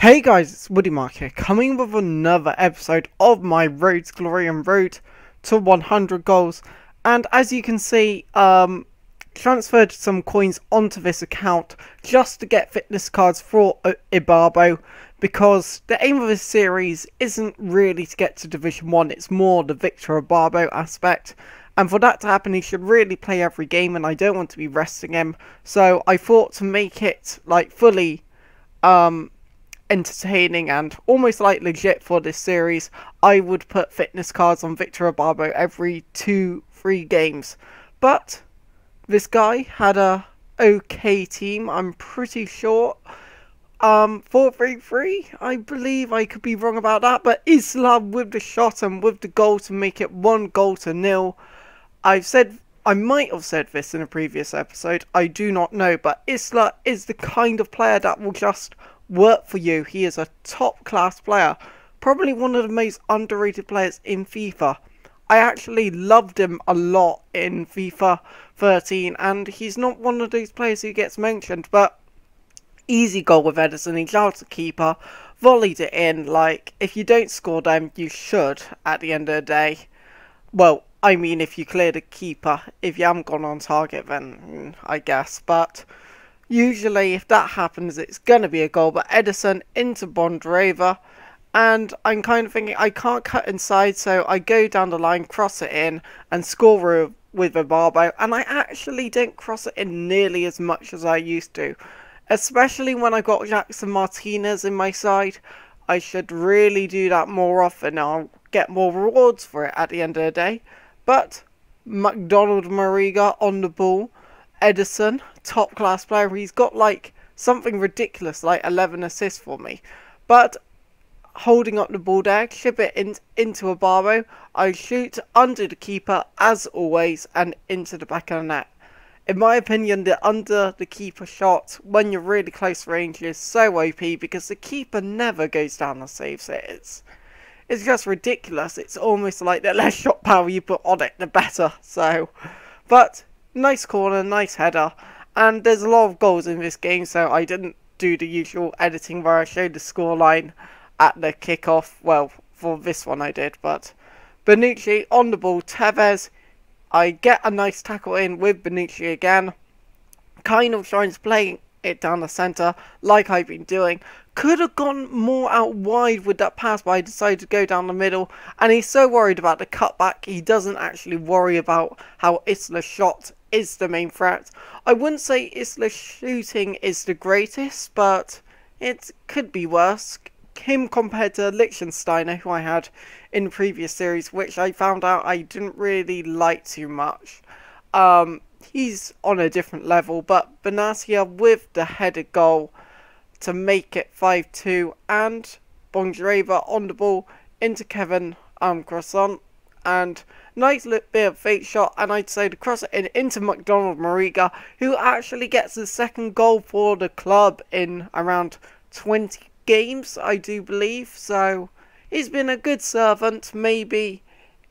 Hey guys, it's Woody Mark here, coming with another episode of my Road to Glory and Road to 100 goals. And as you can see, transferred some coins onto this account just to get fitness cards for Ibarbo, because the aim of this series isn't really to get to Division 1, it's more the Victor Ibarbo aspect. And for that to happen, he should really play every game, and I don't want to be resting him. So I thought to make it like fully entertaining and almost like legit for this series, I would put fitness cards on Victor Ibarbo every 2-3 games. But this guy had a okay team, I'm pretty sure. 4-3-3, I believe. I could be wrong about that, but Islam with the shot and with the goal to make it 1-0. I might have said this in a previous episode, I do not know, but Isla is the kind of player that will just work for you. He is a top class player, probably one of the most underrated players in FIFA. I actually loved him a lot in FIFA 13, and he's not one of those players who gets mentioned, but easy goal with Edison. He's out the keeper, volleyed it in. Like, if you don't score them, you should at the end of the day. Well, I mean, if you clear the keeper. If you haven't gone on target, then I guess. But usually, if that happens, it's going to be a goal. But Edison into Bondrava. And I'm kind of thinking, I can't cut inside, so I go down the line, cross it in, and score with Ibarbo. And I actually don't cross it in nearly as much as I used to. Especially when I got Jackson Martinez in my side. I should really do that more often. I'll get more rewards for it at the end of the day. But McDonald Mariga on the ball. Edison, top class player. He's got like something ridiculous, like 11 assists for me. But holding up the ball there, chip it into Ibarbo. I shoot under the keeper as always and into the back of the net. In my opinion, the under the keeper shot when you're really close range is so OP, because the keeper never goes down and saves it. It's just ridiculous. It's almost like the less shot power you put on it, the better. So, but nice corner, nice header, and there's a lot of goals in this game, so I didn't do the usual editing where I showed the scoreline at the kickoff. Well, for this one I did, but Bonucci on the ball, Tevez. I get a nice tackle in with Bonucci again. Kind of trying to play it down the centre like I've been doing. Could have gone more out wide with that pass, but I decided to go down the middle. And he's so worried about the cutback, he doesn't actually worry about how Isla's shot is the main threat. I wouldn't say Isla's shooting is the greatest, but it could be worse. Him compared to Liechtensteiner, who I had in the previous series, which I found out I didn't really like too much. He's on a different level, but Benatia with the headed goal to make it 5-2, and Bondrava on the ball into Kevin Croissant, and nice little bit of fake shot, and I'd say to cross it into McDonald Mariga, who actually gets the second goal for the club in around 20 games, I do believe. So he's been a good servant. Maybe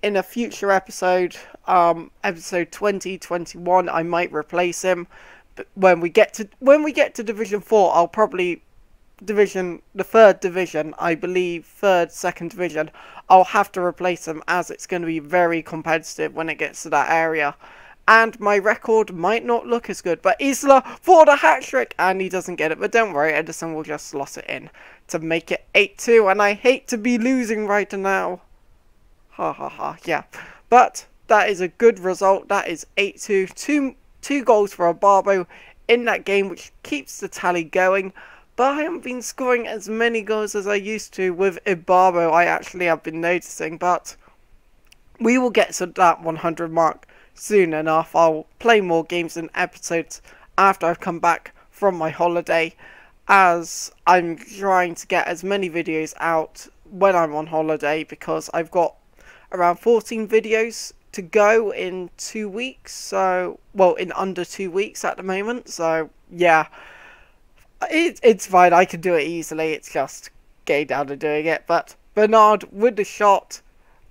in a future episode, episode 2021, I might replace him. But when we get to Division 4, I'll probably the third division, I believe, second division, I'll have to replace him, as it's going to be very competitive when it gets to that area. And my record might not look as good, but Isla for the hat-trick, and he doesn't get it. But don't worry, Edison will just slot it in to make it 8-2, and I hate to be losing right now. Ha ha ha, yeah. But that is a good result. That is 8-2. Two goals for Ibarbo in that game, which keeps the tally going. But I haven't been scoring as many goals as I used to with Ibarbo, I actually have been noticing. But we will get to that 100 mark soon enough. I'll play more games and episodes after I've come back from my holiday, as I'm trying to get as many videos out when I'm on holiday, because I've got around 14 videos to go in 2 weeks. So, well, in under 2 weeks at the moment. So yeah, it's fine, I can do it easily. It's just getting down to doing it. But Bernard with the shot,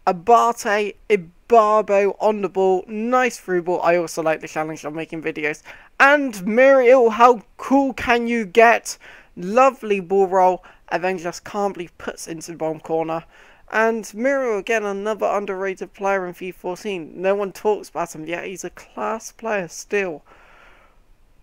Abate, Ibarbo on the ball, nice through ball. I also like the challenge of making videos. And Muriel, how cool can you get? Lovely ball roll, and then just calmly puts into the bottom corner. And Muriel, again, another underrated player in FIFA 14. No one talks about him, yet he's a class player still.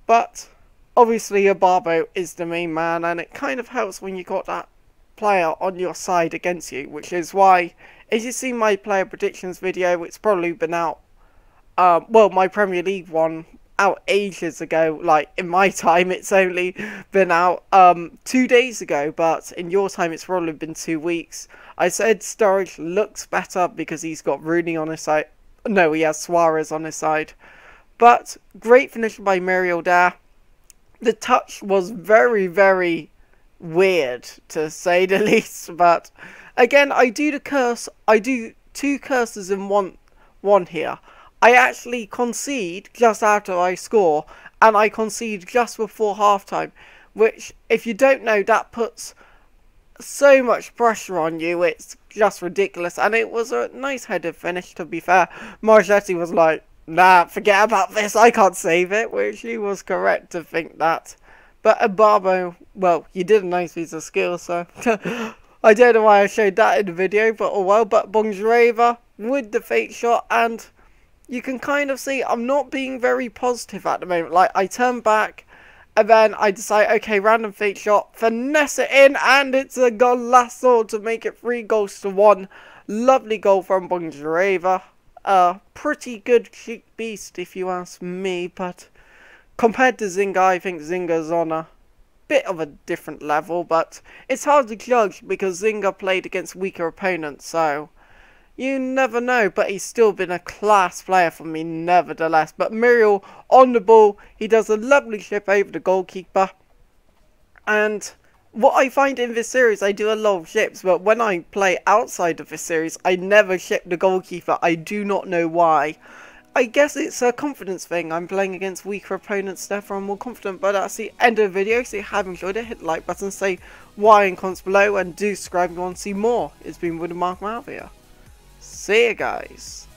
But obviously Ibarbo is the main man, and it kind of helps when you got that player on your side against you, which is why, if you see my player predictions video, it's probably been out, well, my Premier League one, out ages ago. Like, in my time, it's only been out 2 days ago, but in your time, it's probably been 2 weeks. I said Sturridge looks better because he's got Rooney on his side. No, he has Suarez on his side. But great finish by Muriel there. The touch was very, very weird, to say the least. But again, I do two curses in one here. I actually concede just after I score, and I concede just before halftime, which, if you don't know, that puts so much pressure on you. It's just ridiculous, and it was a nice headed finish, to be fair. Margetti was like, nah, forget about this, I can't save it, which he was correct to think that. But Ibarbo, well, you did a nice piece of skill, so I don't know why I showed that in the video, but oh well. But Bonjareva with the fake shot, and you can kind of see I'm not being very positive at the moment. Like, I turn back, and then I decide, okay, random fake shot, finesse it in, and it's a golazo to make it 3-1. Lovely goal from Bonjareva. Pretty good cheek beast, if you ask me, but compared to Zinga, I think Zinga's on a bit of a different level, but it's hard to judge because Zinga played against weaker opponents, so you never know. But he's still been a class player for me nevertheless. But Muriel on the ball, he does a lovely chip over the goalkeeper. And what I find in this series, I do a lot of chips, but when I play outside of this series, I never chip the goalkeeper. I do not know why. I guess it's a confidence thing. I'm playing against weaker opponents, therefore I'm more confident. But that's the end of the video. So if you have enjoyed it, hit the like button, say why in comments below, and do subscribe if you want to see more. It's been Wood and Mark out here. See ya, guys.